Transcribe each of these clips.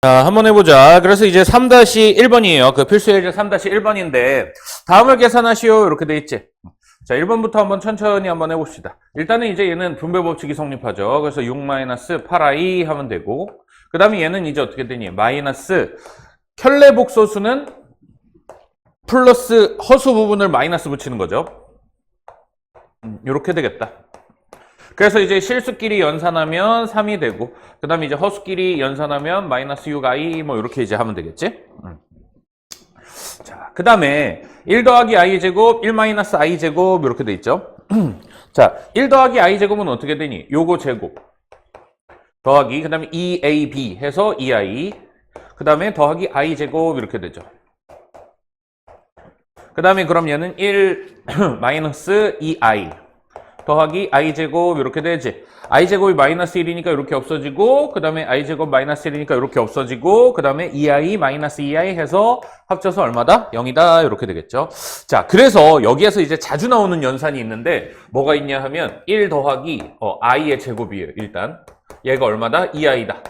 자, 한번 해보자. 그래서 이제 3-1번이에요. 그 필수 예제 3-1번인데, 다음을 계산하시오. 이렇게 돼 있지. 자, 1번부터 한번 천천히 한번 해봅시다. 일단은 이제 얘는 분배 법칙이 성립하죠. 그래서 6-8i 하면 되고, 그 다음에 얘는 이제 어떻게 되니? 마이너스, 켤레 복소수는 플러스 허수 부분을 마이너스 붙이는 거죠. 이렇게 되겠다. 그래서 이제 실수끼리 연산하면 3이 되고, 그 다음에 이제 허수끼리 연산하면 마이너스 6i 뭐 이렇게 이제 하면 되겠지? 자, 그 다음에 1 더하기 i 제곱, 1 마이너스 i 제곱 이렇게 돼 있죠? 자, 1 더하기 i 제곱은 어떻게 되니? 요거 제곱 더하기, 그 다음에 2ab 해서 2i, 그 다음에 더하기 i 제곱 이렇게 되죠. 그 다음에 그럼 얘는 1 마이너스 2i 더하기 i제곱 이렇게 되지. i제곱이 마이너스 1이니까 이렇게 없어지고, 그 다음에 i제곱 마이너스 1이니까 이렇게 없어지고, 그 다음에 2i 마이너스 2i 해서 합쳐서 얼마다? 0이다 이렇게 되겠죠. 자, 그래서 여기에서 이제 자주 나오는 연산이 있는데 뭐가 있냐 하면 1 더하기 i의 제곱이에요. 일단 얘가 얼마다? 2i다.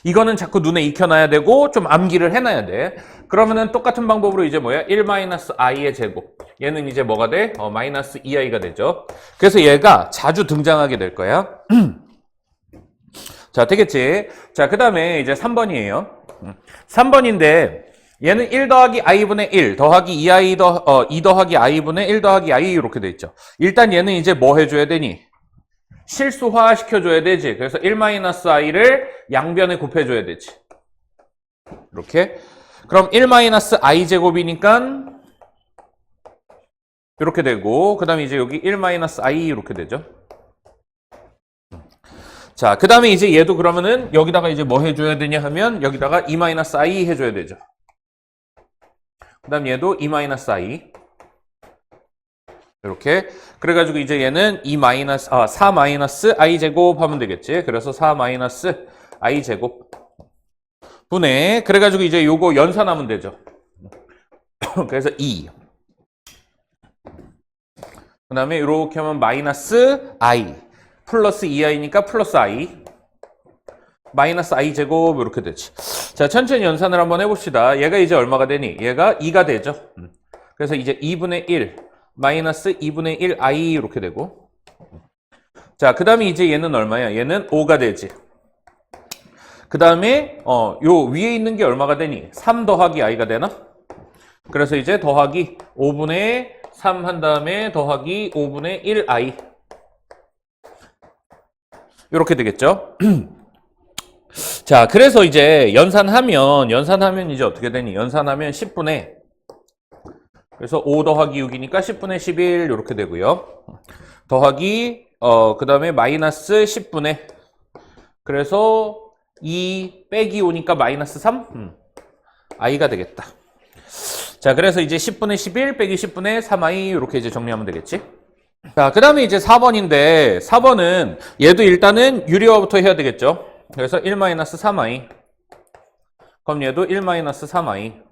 이거는 자꾸 눈에 익혀놔야 되고 좀 암기를 해놔야 돼. 그러면은 똑같은 방법으로 이제 뭐야? 1 마이너스 i의 제곱. 얘는 이제 뭐가 돼? 마이너스 2i가 되죠. 그래서 얘가 자주 등장하게 될 거야. 자, 되겠지? 자, 그 다음에 이제 3번이에요. 3번인데 얘는 1 더하기 i분의 1 더하기 2 더하기 i분의 1 더하기 i 이렇게 돼 있죠. 일단 얘는 이제 뭐 해줘야 되니? 실수화 시켜줘야 되지. 그래서 1-i를 양변에 곱해줘야 되지. 이렇게. 그럼 1-i 제곱이니까 이렇게 되고, 그 다음에 이제 여기 1-i 이렇게 되죠. 자, 그 다음에 이제 얘도 그러면은 여기다가 이제 뭐 해줘야 되냐 하면 여기다가 2-i 해줘야 되죠. 그 다음 얘도 2-i. 이렇게. 그래가지고 이제 얘는 4-i 제곱 하면 되겠지. 그래서 4-i 제곱 분의, 그래가지고 이제 요거 연산하면 되죠. 그래서 2. 그 다음에 이렇게 하면 마이너스 i 플러스 2i니까 플러스 i 마이너스 i 제곱 이렇게 되지. 자, 천천히 연산을 한번 해봅시다. 얘가 이제 얼마가 되니? 얘가 2가 되죠. 그래서 이제 2분의 1 마이너스 2분의 1i 이렇게 되고, 자, 그 다음에 이제 얘는 얼마야? 얘는 5가 되지. 그 다음에 요 위에 있는 게 얼마가 되니? 3 더하기 i가 되나? 그래서 이제 더하기 5분의 3 한 다음에 더하기 5분의 1i 이렇게 되겠죠? 자, 그래서 이제 연산하면 이제 어떻게 되니? 연산하면 10분의, 그래서 5 더하기 6이니까 10분의 11 이렇게 되고요. 더하기 그 다음에 마이너스 10분의, 그래서 2 빼기 5니까 마이너스 3 i가 되겠다. 자, 그래서 이제 10분의 11 빼기 10분의 3i 이렇게 이제 정리하면 되겠지. 자, 그 다음에 이제 4번인데 4번은 얘도 일단은 유리화부터 해야 되겠죠. 그래서 1-3i, 그럼 얘도 1-3i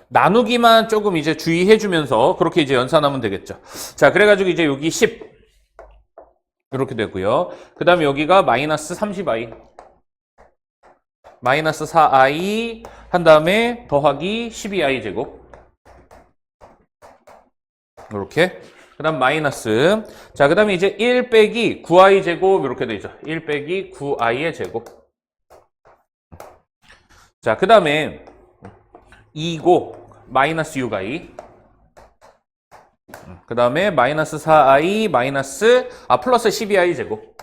나누기만 조금 이제 주의해주면서 그렇게 이제 연산하면 되겠죠. 자, 그래가지고 이제 여기 10 이렇게 되고요. 그 다음에 여기가 마이너스 30i 마이너스 4i 한 다음에 더하기 12i 제곱 이렇게. 그 다음 마이너스, 자, 그 다음에 이제 1 빼기 9i 제곱 이렇게 되죠. 1 빼기 9i의 제곱. 자, 그 다음에 2고 마이너스 6i, 그 다음에 마이너스 4i 마이너스 플러스 12i 제곱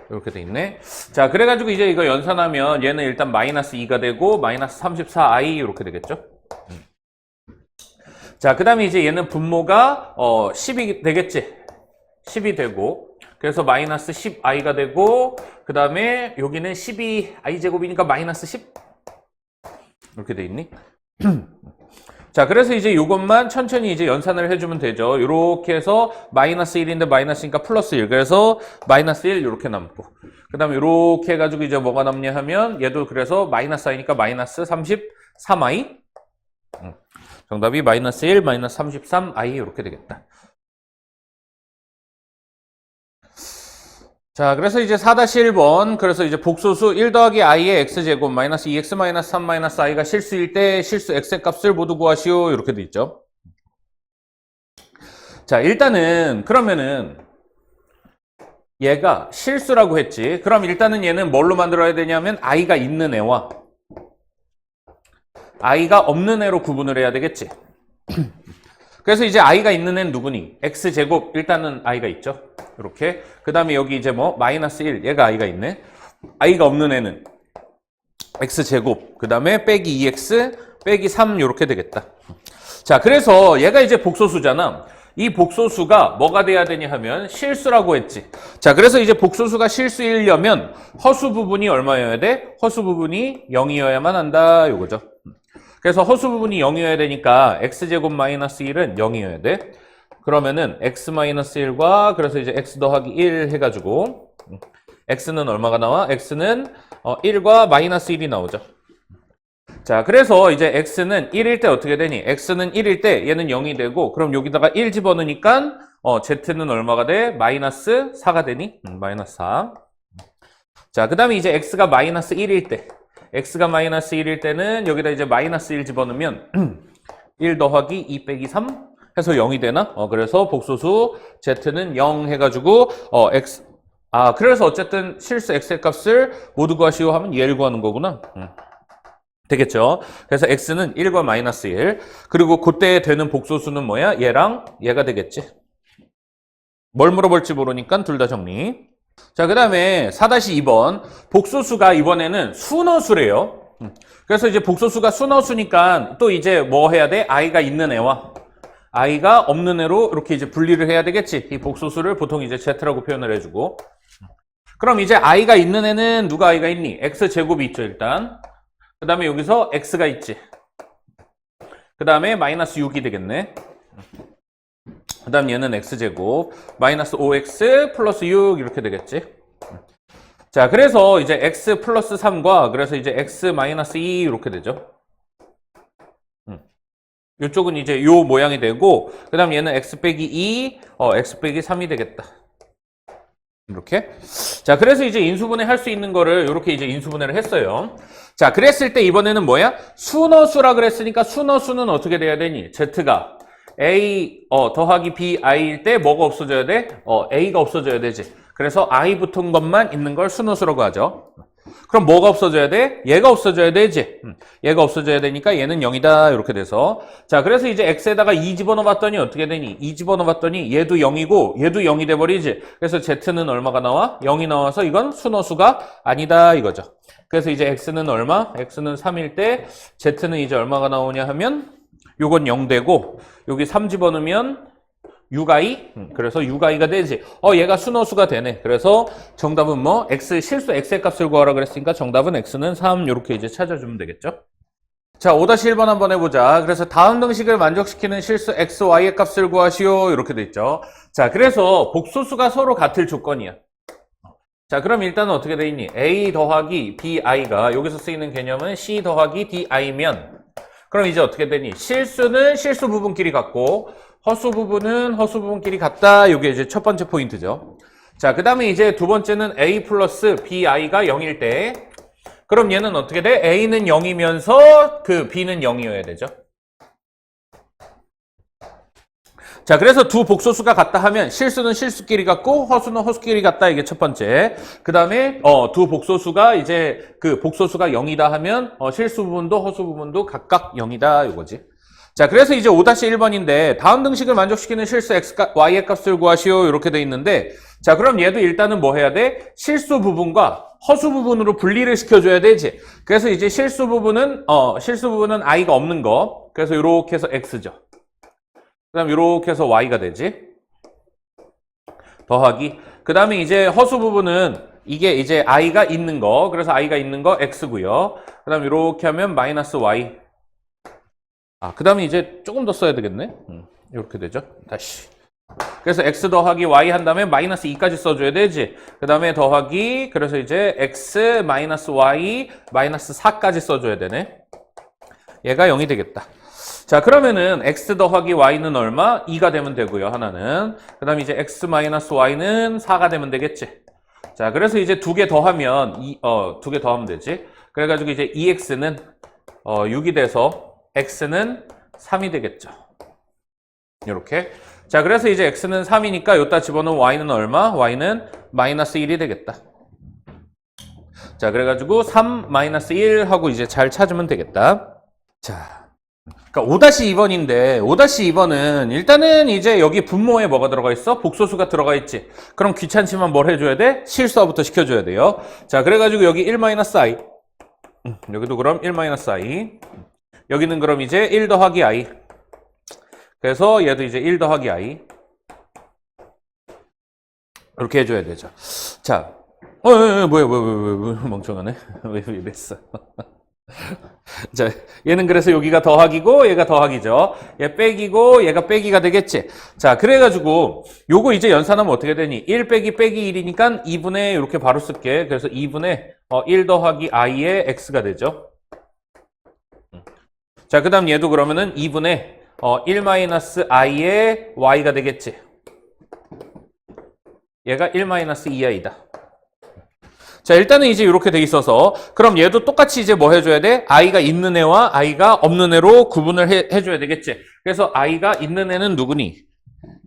이렇게 돼 있네. 자, 그래가지고 이제 이거 연산하면 얘는 일단 마이너스 2가 되고 마이너스 34i 이렇게 되겠죠. 자, 그 다음에 이제 얘는 분모가 10이 되겠지. 10이 되고, 그래서 마이너스 10i가 되고, 그 다음에 여기는 12i 제곱이니까 마이너스 10 이렇게 돼 있니? 자, 그래서 이제 이것만 천천히 이제 연산을 해주면 되죠. 이렇게 해서 마이너스 1인데 마이너스니까 플러스 1. 그래서 마이너스 1 이렇게 남고. 그 다음에 이렇게 해가지고 이제 뭐가 남냐 하면 얘도 그래서 마이너스 i니까 마이너스 33i. 정답이 마이너스 1, 마이너스 33i 이렇게 되겠다. 자, 그래서 이제 4-1번. 그래서 이제 복소수 1 더하기 i의 x제곱 마이너스 2x 마이너스 3 마이너스 i가 실수일 때 실수 x의 값을 모두 구하시오. 이렇게 돼 있죠. 자, 일단은 그러면은 얘가 실수라고 했지. 그럼 일단은 얘는 뭘로 만들어야 되냐면 i가 있는 애와 i가 없는 애로 구분을 해야 되겠지. 그래서 이제 i가 있는 애는 누구니? x제곱 일단은 i가 있죠. 이렇게. 그 다음에 여기 이제 뭐 마이너스 1 얘가 i가 있네. i가 없는 애는 x제곱 그 다음에 빼기 2x 빼기 3 이렇게 되겠다. 자, 그래서 얘가 이제 복소수잖아. 이 복소수가 뭐가 돼야 되냐 하면 실수라고 했지. 자, 그래서 이제 복소수가 실수이려면 허수 부분이 얼마여야 돼? 허수 부분이 0이어야만 한다 요거죠. 그래서 허수 부분이 0이어야 되니까 x제곱 마이너스 1은 0이어야 돼. 그러면은 x 마이너스 1과 그래서 이제 x 더하기 1 해가지고 x는 얼마가 나와? x는 1과 마이너스 1이 나오죠. 자, 그래서 이제 x는 1일 때 어떻게 되니? x는 1일 때 얘는 0이 되고 그럼 여기다가 1 집어넣으니까 z는 얼마가 돼? 마이너스 4가 되니? 마이너스 4. 자, 그 다음에 이제 x가 마이너스 1일 때 x가 마이너스 1일 때는 여기다 이제 마이너스 1 집어넣으면 1 더하기 2 빼기 3 해서 0이 되나? 그래서 복소수 z는 0 해가지고 x 그래서 어쨌든 실수 x의 값을 모두 구하시오 하면 얘를 구하는 거구나. 되겠죠? 그래서 x는 1과 마이너스 1 그리고 그때 되는 복소수는 뭐야? 얘랑 얘가 되겠지. 뭘 물어볼지 모르니까 둘 다 정리. 자, 그 다음에 4-2번 복소수가 이번에는 순어수래요. 그래서 이제 복소수가 순어수니까 또 이제 뭐 해야 돼? i가 있는 애와 i가 없는 애로 이렇게 이제 분리를 해야 되겠지. 이 복소수를 보통 이제 z라고 표현을 해주고 그럼 이제 i가 있는 애는 누가 i가 있니? x제곱이 있죠 일단. 그 다음에 여기서 x가 있지. 그 다음에 마이너스 6이 되겠네. 그 다음 얘는 x제곱 마이너스 5x 플러스 6 이렇게 되겠지. 자, 그래서 이제 x 플러스 3과 그래서 이제 x 마이너스 2 이렇게 되죠. 이쪽은 이제 요 모양이 되고 그 다음 얘는 x 빼기 2 x 빼기 3이 되겠다. 이렇게. 자, 그래서 이제 인수분해 할 수 있는 거를 이렇게 이제 인수분해를 했어요. 자, 그랬을 때 이번에는 뭐야? 순어수라 그랬으니까 순어수는 어떻게 돼야 되니? z가 a 더하기 b i일 때 뭐가 없어져야 돼? a가 없어져야 되지. 그래서 i 붙은 것만 있는 걸 순어수라고 하죠. 그럼 뭐가 없어져야 돼? 얘가 없어져야 되지. 얘가 없어져야 되니까 얘는 0이다 이렇게 돼서 자, 그래서 이제 x에다가 2 집어넣어 봤더니 어떻게 되니? 2 집어넣어 봤더니 얘도 0이고 얘도 0이 돼버리지. 그래서 z는 얼마가 나와? 0이 나와서 이건 순어수가 아니다 이거죠. 그래서 이제 x는 얼마? x는 3일 때 z는 이제 얼마가 나오냐 하면 요건 0 되고 여기 3 집어넣으면 6i? 그래서 6i가 되지. 얘가 순어수가 되네. 그래서 정답은 뭐? 실수 x의 값을 구하라 그랬으니까 정답은 x는 3 이렇게 이제 찾아주면 되겠죠. 자, 5-1번 한번 해보자. 그래서 다음 등식을 만족시키는 실수 x, y의 값을 구하시오. 이렇게 돼 있죠. 자, 그래서 복소수가 서로 같을 조건이야. 자, 그럼 일단은 어떻게 돼 있니? a 더하기 bi가 여기서 쓰이는 개념은 c 더하기 di면 그럼 이제 어떻게 되니? 실수는 실수 부분끼리 같고 허수 부분은 허수 부분끼리 같다. 이게 이제 첫 번째 포인트죠. 자, 그 다음에 이제 두 번째는 a 플러스 bi가 0일 때 그럼 얘는 어떻게 돼? a는 0이면서 그 b는 0이어야 되죠. 자, 그래서 두 복소수가 같다 하면 실수는 실수끼리 같고 허수는 허수끼리 같다. 이게 첫 번째. 그 다음에 두 복소수가 이제 그 복소수가 0이다 하면 실수 부분도 허수 부분도 각각 0이다. 이거지. 자, 그래서 이제 5-1번인데 다음 등식을 만족시키는 실수 x, y의 값을 구하시오. 이렇게 돼 있는데 자, 그럼 얘도 일단은 뭐 해야 돼? 실수 부분과 허수 부분으로 분리를 시켜줘야 되지. 그래서 이제 실수 부분은 i가 없는 거. 그래서 이렇게 해서 x죠. 그 다음 이렇게 해서 y가 되지. 더하기. 그 다음에 이제 허수 부분은 이게 이제 i가 있는 거. 그래서 i가 있는 거 x고요. 그 다음 이렇게 하면 마이너스 y. 그 다음에 이제 조금 더 써야 되겠네. 이렇게 되죠. 다시. 그래서 x 더하기 y 한 다음에 마이너스 2까지 써줘야 되지. 그 다음에 더하기. 그래서 이제 x 마이너스 y 마이너스 4까지 써줘야 되네. 얘가 0이 되겠다. 자, 그러면은 x 더하기 y는 얼마? 2가 되면 되고요. 하나는. 그 다음에 이제 x 마이너스 y는 4가 되면 되겠지. 자, 그래서 이제 두 개 더하면, 두 개 더하면 되지. 그래가지고 이제 2x는 6이 돼서 x는 3이 되겠죠. 이렇게. 자, 그래서 이제 x는 3이니까 여기다 집어넣으면 y는 얼마? y는 마이너스 1이 되겠다. 자, 그래가지고 3 마이너스 1 하고 이제 잘 찾으면 되겠다. 자, 그러니까 5-2번인데 5-2번은 일단은 이제 여기 분모에 뭐가 들어가 있어? 복소수가 들어가 있지. 그럼 귀찮지만 뭘 해줘야 돼? 실수화부터 시켜줘야 돼요. 자, 그래가지고 여기 1-i. 여기도 그럼 1-i. 여기는 그럼 이제 1 더하기 i. 그래서 얘도 이제 1 더하기 i. 이렇게 해줘야 되죠. 자, 뭐야, 멍청하네. 왜 이랬어? 자, 얘는 그래서 여기가 더하기고 얘가 더하기죠. 얘 빼기고 얘가 빼기가 되겠지. 자, 그래가지고 요거 이제 연산하면 어떻게 되니? 1 빼기 빼기 1이니까 2분의 이렇게 바로 쓸게. 그래서 2분의 1 더하기 i의 x가 되죠. 자, 그 다음 얘도 그러면은 2분의 1 마이너스 i의 y가 되겠지. 얘가 1 마이너스 2i다. 자, 일단은 이제 이렇게 돼 있어서 그럼 얘도 똑같이 이제 뭐 해줘야 돼? i가 있는 애와 i가 없는 애로 구분을 해줘야 되겠지. 그래서 i가 있는 애는 누구니?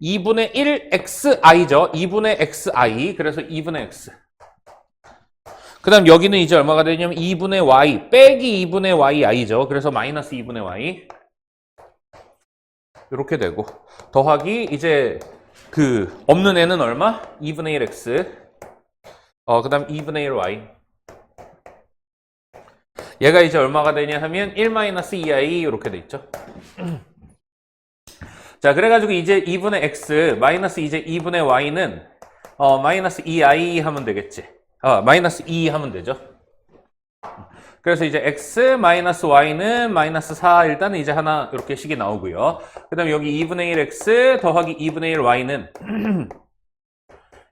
2분의 1 xi죠. 2분의 xi. 그래서 2분의 x. 그 다음 여기는 이제 얼마가 되냐면 2분의 y 빼기 2분의 yi죠. 그래서 마이너스 2분의 y. 이렇게 되고 더하기 이제 그 없는 애는 얼마? 2분의 1 x. 그 다음 2분의 1 y. 얘가 이제 얼마가 되냐 하면 1-2i 이렇게 돼 있죠. 자, 그래가지고 이제 2분의 x 마이너스 이제 2분의 y는 마이너스 2i 하면 되겠지. 마이너스 2 하면 되죠. 그래서 이제 x 마이너스 y는 마이너스 4 일단은 이제 하나 이렇게 식이 나오고요. 그 다음 여기 2분의 1x 더하기 2분의 1y는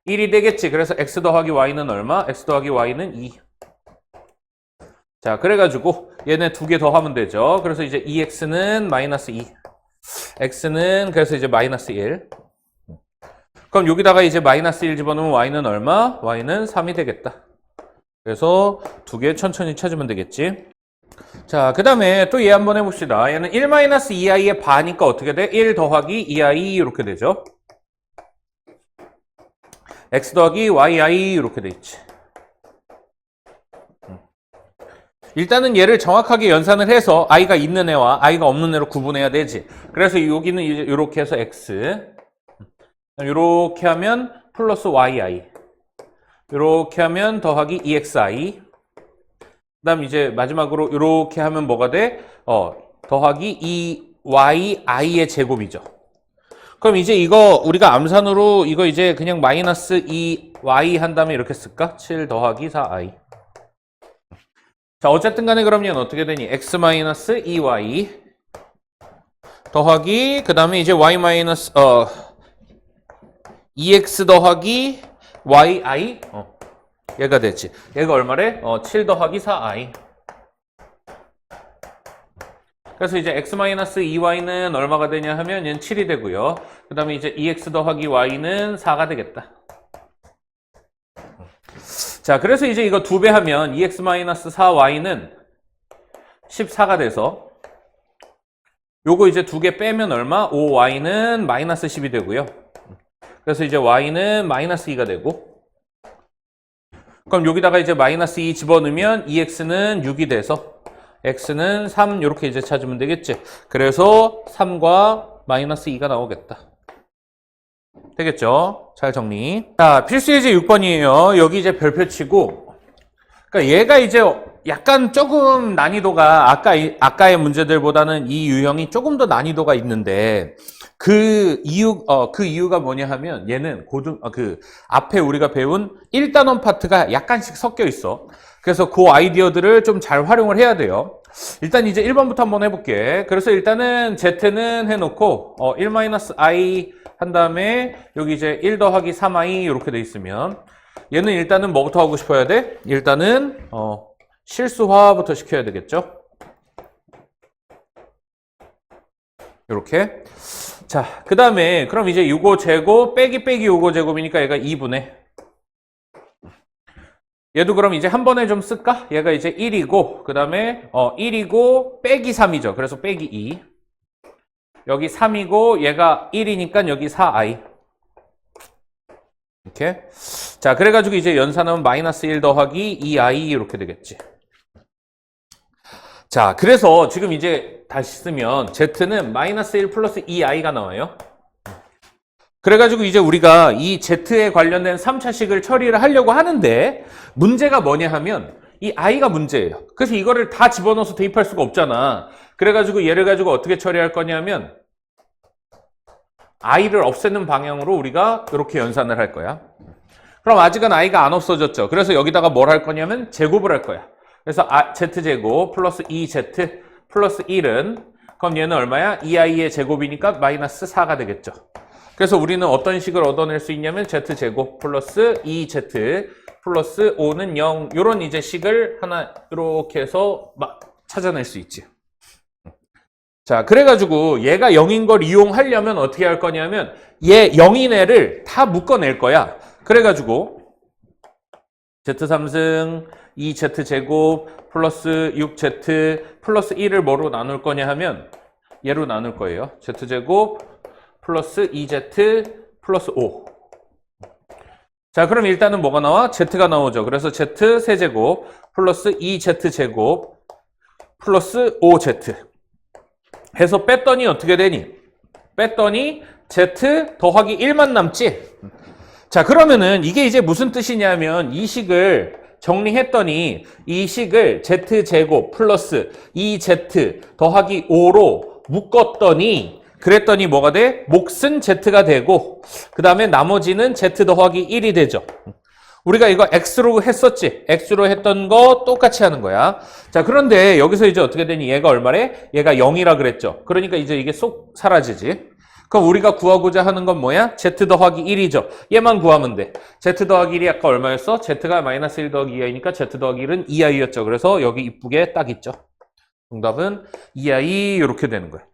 1이 되겠지. 그래서 x 더하기 y는 얼마? x 더하기 y는 2. 자, 그래가지고 얘네 두 개 더하면 되죠. 그래서 이제 2x는 마이너스 2. x는 그래서 이제 마이너스 1. 그럼 여기다가 이제 마이너스 1 집어넣으면 y는 얼마? y는 3이 되겠다. 그래서 두 개 천천히 찾으면 되겠지. 자, 그 다음에 또 얘 한번 해봅시다. 얘는 1-2i의 반이니까 어떻게 돼? 1 더하기 2i 이렇게 되죠. x 더하기 yi 이렇게 돼 있지. 일단은 얘를 정확하게 연산을 해서 i가 있는 애와 i가 없는 애로 구분해야 되지. 그래서 여기는 이제 이렇게 해서 x 이렇게 하면 플러스 yi 이렇게 하면 더하기 2xi 그 다음 이제 마지막으로 이렇게 하면 뭐가 돼? 더하기 2yi의 제곱이죠. 그럼 이제 이거 우리가 암산으로 이거 이제 그냥 마이너스 2y 한 다음에 이렇게 쓸까? 7 더하기 4i. 자, 어쨌든 간에 그럼 얘는 어떻게 되니? x 마이너스 2y 더하기 그 다음에 이제 y 마이너스 2x 더하기 yi 얘가 되지. 얘가 얼마래? 7 더하기 4i. 그래서 이제 x-2y는 얼마가 되냐 하면 얘는 7이 되고요. 그 다음에 이제 2x 더하기 y는 4가 되겠다. 자, 그래서 이제 이거 2배 하면 2x-4y는 14가 돼서 요거 이제 2개 빼면 얼마? 5y는 마이너스 10이 되고요. 그래서 이제 y는 마이너스 2가 되고 그럼 여기다가 이제 마이너스 2 집어넣으면 2x는 6이 돼서 x는 3 이렇게 이제 찾으면 되겠지. 그래서 3과 마이너스 2가 나오겠다. 되겠죠? 잘 정리. 자, 필수 예제 6번이에요. 여기 이제 별표 치고 그러니까 얘가 이제 약간 조금 난이도가 아까의 문제들보다는 이 유형이 조금 더 난이도가 있는데 그 이유가 뭐냐 하면 얘는 앞에 우리가 배운 1단원 파트가 약간씩 섞여 있어. 그래서 그 아이디어들을 좀 잘 활용을 해야 돼요. 일단 이제 1번부터 한번 해볼게. 그래서 일단은 Z는 해놓고 1-i 한 다음에 여기 이제 1 더하기 3i 이렇게 돼 있으면 얘는 일단은 뭐부터 하고 싶어야 돼? 일단은 실수화부터 시켜야 되겠죠? 이렇게. 자, 그 다음에 그럼 이제 요거 제곱 빼기 요거 제곱이니까 얘가 2분의 얘도 그럼 이제 한 번에 좀 쓸까? 얘가 이제 1이고, 그 다음에 1이고 빼기 3이죠. 그래서 빼기 2. 여기 3이고 얘가 1이니까 여기 4i. 이렇게. 자, 그래가지고 이제 연산하면 마이너스 1 더하기 2i 이렇게 되겠지. 자, 그래서 지금 이제 다시 쓰면 z는 마이너스 1 플러스 2i가 나와요. 그래가지고 이제 우리가 이 z에 관련된 3차식을 처리를 하려고 하는데 문제가 뭐냐 하면 이 i가 문제예요. 그래서 이거를 다 집어넣어서 대입할 수가 없잖아. 그래가지고 얘를 가지고 어떻게 처리할 거냐면 i를 없애는 방향으로 우리가 이렇게 연산을 할 거야. 그럼 아직은 i가 안 없어졌죠. 그래서 여기다가 뭘 할 거냐면 제곱을 할 거야. 그래서 z제곱 플러스 2z 플러스 1은 그럼 얘는 얼마야? 2i의 제곱이니까 마이너스 4가 되겠죠. 그래서 우리는 어떤 식을 얻어낼 수 있냐면 z제곱 플러스 2z 플러스 5는 0 이런 이제 식을 하나 이렇게 해서 막 찾아낼 수 있지. 자, 그래가지고 얘가 0인 걸 이용하려면 어떻게 할 거냐면 얘 0인 애를 다 묶어낼 거야. 그래가지고 z3승 2z제곱 플러스 6z 플러스 1을 뭐로 나눌 거냐 하면 얘로 나눌 거예요. z제곱 플러스 2z 플러스 5. 자, 그럼 일단은 뭐가 나와? z가 나오죠. 그래서 z 세제곱 플러스 2z제곱 플러스 5z 해서 뺐더니 어떻게 되니? 뺐더니 z 더하기 1만 남지? 자, 그러면은 이게 이제 무슨 뜻이냐면 이 식을 정리했더니 이 식을 z제곱 플러스 2z 더하기 5로 묶었더니 그랬더니 뭐가 돼? 몫은 z가 되고 그 다음에 나머지는 z 더하기 1이 되죠. 우리가 이거 x로 했었지? x로 했던 거 똑같이 하는 거야. 자, 그런데 여기서 이제 어떻게 되니? 얘가 얼마래? 얘가 0이라 그랬죠. 그러니까 이제 이게 쏙 사라지지. 그럼 우리가 구하고자 하는 건 뭐야? z 더하기 1이죠. 얘만 구하면 돼. z 더하기 1이 아까 얼마였어? z가 마이너스 1 더하기 2i니까 z 더하기 1은 2i였죠. 그래서 여기 이쁘게 딱 있죠. 정답은 2i 이렇게 되는 거예요.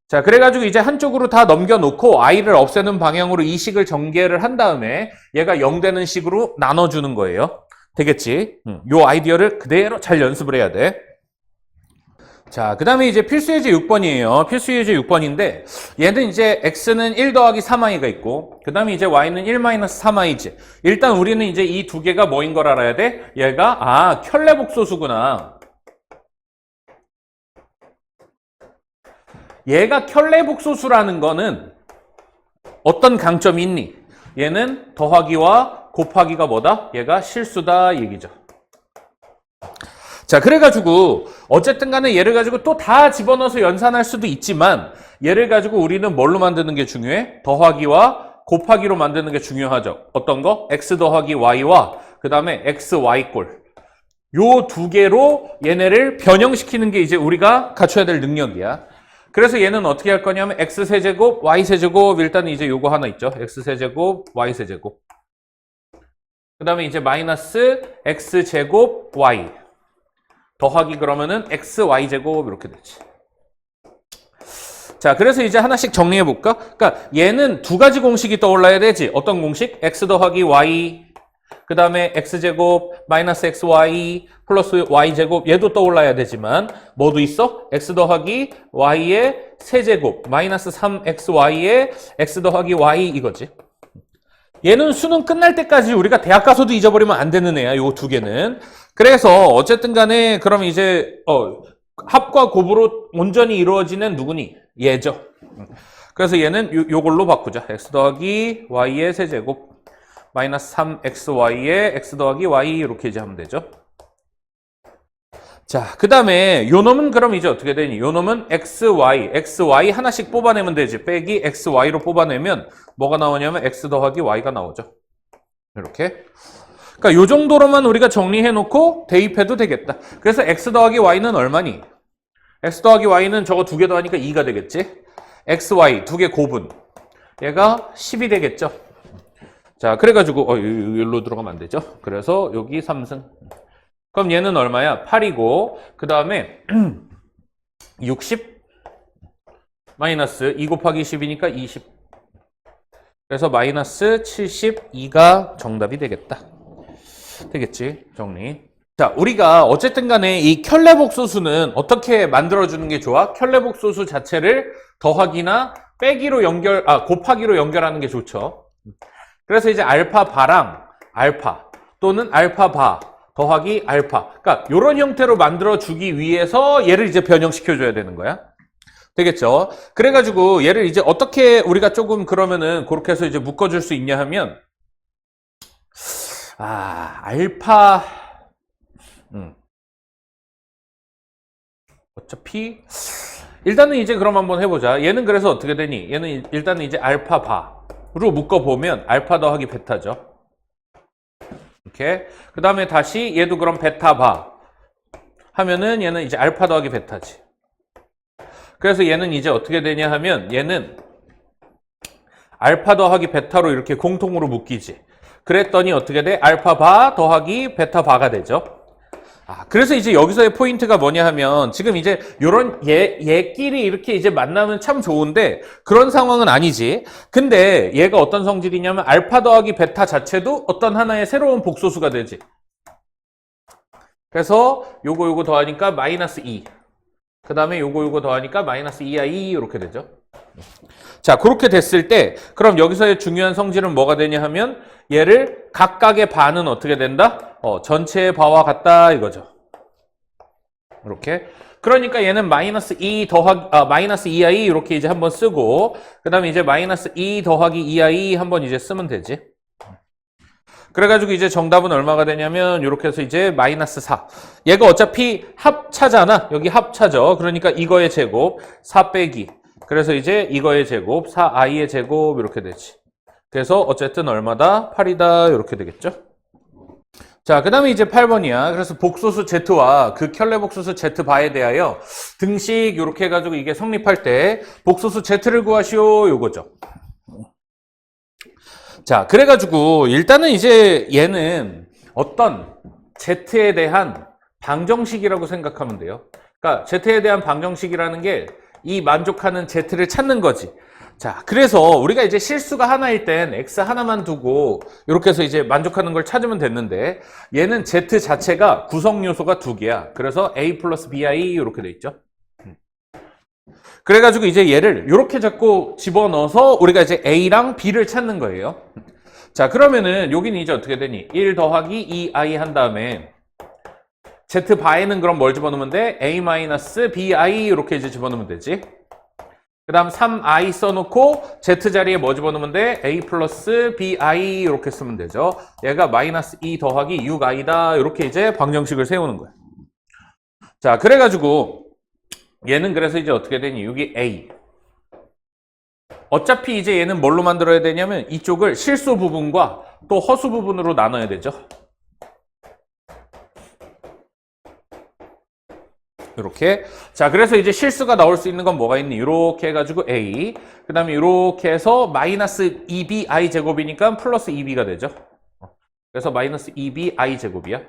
자, 그래가지고 이제 한쪽으로 다 넘겨놓고 i를 없애는 방향으로 이 식을 전개를 한 다음에 얘가 0 되는 식으로 나눠주는 거예요. 되겠지? 요 아이디어를 그대로 잘 연습을 해야 돼. 자, 그 다음에 이제 필수예제 6번이에요. 필수예제 6번인데 얘는 이제 x는 1 더하기 3i가 있고 그 다음에 이제 y는 1-3i지. 일단 우리는 이제 이 두 개가 뭐인 걸 알아야 돼? 얘가 켤레복소수구나. 얘가 켤레복소수라는 거는 어떤 강점이 있니? 얘는 더하기와 곱하기가 뭐다? 얘가 실수다 얘기죠. 자, 그래가지고 어쨌든 간에 얘를 가지고 또 다 집어넣어서 연산할 수도 있지만 얘를 가지고 우리는 뭘로 만드는 게 중요해? 더하기와 곱하기로 만드는 게 중요하죠. 어떤 거? x 더하기 y와 그 다음에 xy꼴 요 두 개로 얘네를 변형시키는 게 이제 우리가 갖춰야 될 능력이야. 그래서 얘는 어떻게 할 거냐면 x세제곱 y세제곱 일단 이제 요거 하나 있죠. x세제곱 y세제곱 그 다음에 이제 마이너스 x제곱 y 더하기 그러면은 xy제곱 이렇게 되지. 자, 그래서 이제 하나씩 정리해 볼까? 그러니까 얘는 두 가지 공식이 떠올라야 되지. 어떤 공식? x 더하기 y 그 다음에 x제곱 마이너스 xy 플러스 y제곱 얘도 떠올라야 되지만 뭐도 있어? x 더하기 y의 세제곱 마이너스 3xy의 x 더하기 y 이거지. 얘는 수능 끝날 때까지 우리가 대학 가서도 잊어버리면 안 되는 애야. 요 두 개는. 그래서 어쨌든 간에 그럼 이제 합과 곱으로 온전히 이루어지는 누구니? 얘죠. 그래서 얘는 요걸로 바꾸자. x 더하기 y의 세제곱 마이너스 3xy의 x 더하기 y 이렇게 이제 하면 되죠. 자, 그 다음에 요 놈은 그럼 이제 어떻게 되니? 요 놈은 xy 하나씩 뽑아내면 되지. 빼기 xy로 뽑아내면 뭐가 나오냐면 x 더하기 y가 나오죠. 이렇게. 그러니까 요 정도로만 우리가 정리해놓고 대입해도 되겠다. 그래서 x 더하기 y는 얼마니? x 더하기 y는 저거 두 개 더하니까 2가 되겠지? xy 두 개 곱은 얘가 10이 되겠죠? 자, 그래가지고 여기로 들어가면 안 되죠? 그래서 여기 3승. 그럼 얘는 얼마야? 8이고 그 다음에 60 마이너스 2 곱하기 10이니까 20. 그래서 마이너스 72가 정답이 되겠다. 되겠지? 정리. 자, 우리가 어쨌든 간에 이 켤레복소수는 어떻게 만들어주는 게 좋아? 켤레복소수 자체를 더하기나 빼기로 곱하기로 연결하는 게 좋죠. 그래서 이제 알파 바랑 알파 또는 알파 바 더하기 알파. 그러니까 이런 형태로 만들어주기 위해서 얘를 이제 변형시켜줘야 되는 거야. 되겠죠? 그래가지고 얘를 이제 어떻게 우리가 조금 그러면은 그렇게 해서 이제 묶어줄 수 있냐 하면 알파 어차피 일단은 이제 그럼 한번 해보자. 얘는 그래서 어떻게 되니? 얘는 일단은 이제 알파 바로 묶어보면 알파 더하기 베타죠. 이렇게. 그 다음에 다시 얘도 그럼 베타 바 하면은 얘는 이제 알파 더하기 베타지. 그래서 얘는 이제 어떻게 되냐 하면 얘는 알파 더하기 베타로 이렇게 공통으로 묶이지. 그랬더니 어떻게 돼? 알파 바 더하기 베타 바가 되죠. 그래서 이제 여기서의 포인트가 뭐냐 하면 지금 이제 요런 얘끼리 이렇게 이제 만나면 참 좋은데 그런 상황은 아니지. 근데 얘가 어떤 성질이냐면 알파 더하기 베타 자체도 어떤 하나의 새로운 복소수가 되지. 그래서 요거 더하니까 마이너스 2. 그 다음에 요거 더하니까 마이너스 2i 이렇게 되죠. 자, 그렇게 됐을 때 그럼 여기서의 중요한 성질은 뭐가 되냐 하면 얘를 각각의 바는 어떻게 된다? 전체의 바와 같다 이거죠. 이렇게. 그러니까 얘는 마이너스 2 마이너스 2i 이렇게 이제 한번 쓰고 그 다음에 이제 마이너스 2 더하기 2i 한번 이제 쓰면 되지. 그래가지고 이제 정답은 얼마가 되냐면 이렇게 해서 이제 마이너스 4. 얘가 어차피 합차잖아. 여기 합차죠. 그러니까 이거의 제곱 4 빼기. 그래서 이제 이거의 제곱 4i의 제곱 이렇게 되지. 그래서 어쨌든 얼마다? 8이다 이렇게 되겠죠. 자, 그 다음에 이제 8번이야. 그래서 복소수 Z와 그 켤레복소수 Z바에 대하여 등식 이렇게 해가지고 이게 성립할 때 복소수 Z를 구하시오 요거죠. 자, 그래가지고 일단은 이제 얘는 어떤 Z에 대한 방정식이라고 생각하면 돼요. 그러니까 Z에 대한 방정식이라는 게 이 만족하는 Z를 찾는 거지. 자, 그래서 우리가 이제 실수가 하나일 땐 X 하나만 두고 이렇게 해서 이제 만족하는 걸 찾으면 됐는데 얘는 Z 자체가 구성 요소가 2개야. 그래서 A 플러스 BI 이렇게 돼 있죠. 그래가지고 이제 얘를 이렇게 자꾸 집어넣어서 우리가 이제 A랑 B를 찾는 거예요. 자, 그러면은 여기는 이제 어떻게 되니? 1 더하기 2i 한 다음에 Z바에는 그럼 뭘 집어넣으면 돼? A 마이너스 BI 이렇게 이제 집어넣으면 되지. 그 다음 3i 써놓고 Z 자리에 뭐 집어넣으면 돼? A 플러스 BI 이렇게 쓰면 되죠. 얘가 마이너스 2 더하기 6i다 이렇게 이제 방정식을 세우는 거야. 자, 그래가지고 얘는 그래서 이제 어떻게 되니? 여기 A. 어차피 이제 얘는 뭘로 만들어야 되냐면 이쪽을 실수 부분과 또 허수 부분으로 나눠야 되죠. 이렇게. 자, 그래서 이제 실수가 나올 수 있는 건 뭐가 있니? 이렇게 해가지고 A. 그 다음에 이렇게 해서 마이너스 2bi 제곱이니까 플러스 2b가 되죠. 그래서 마이너스 2bi 제곱이야.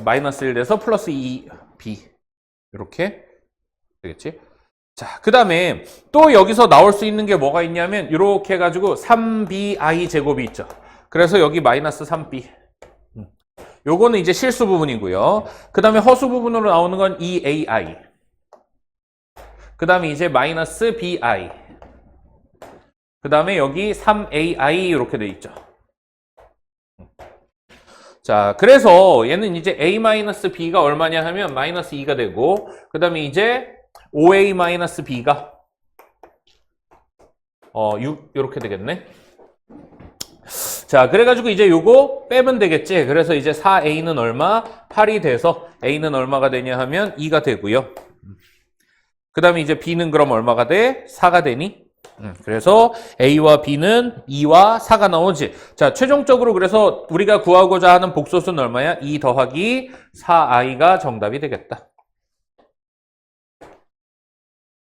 마이너스 1 돼서 플러스 2b. 이렇게. 되겠지? 자, 그 다음에 또 여기서 나올 수 있는 게 뭐가 있냐면 이렇게 해가지고 3bi 제곱이 있죠. 그래서 여기 마이너스 3b. 요거는 이제 실수 부분이고요. 그 다음에 허수 부분으로 나오는 건 2ai. 그 다음에 이제 마이너스 bi. 그 다음에 여기 3ai 이렇게 돼 있죠. 자, 그래서 얘는 이제 a-b가 얼마냐 하면 마이너스 2가 되고 그 다음에 이제 5a-b가 6 이렇게 되겠네. 자, 그래가지고 이제 요거 빼면 되겠지. 그래서 이제 4a는 얼마? 8이 돼서 a는 얼마가 되냐 하면 2가 되고요. 그 다음에 이제 b는 그럼 얼마가 돼? 4가 되니? 그래서 a와 b는 2와 4가 나오지. 자, 최종적으로 그래서 우리가 구하고자 하는 복소수는 얼마야? 2 더하기 4i가 정답이 되겠다.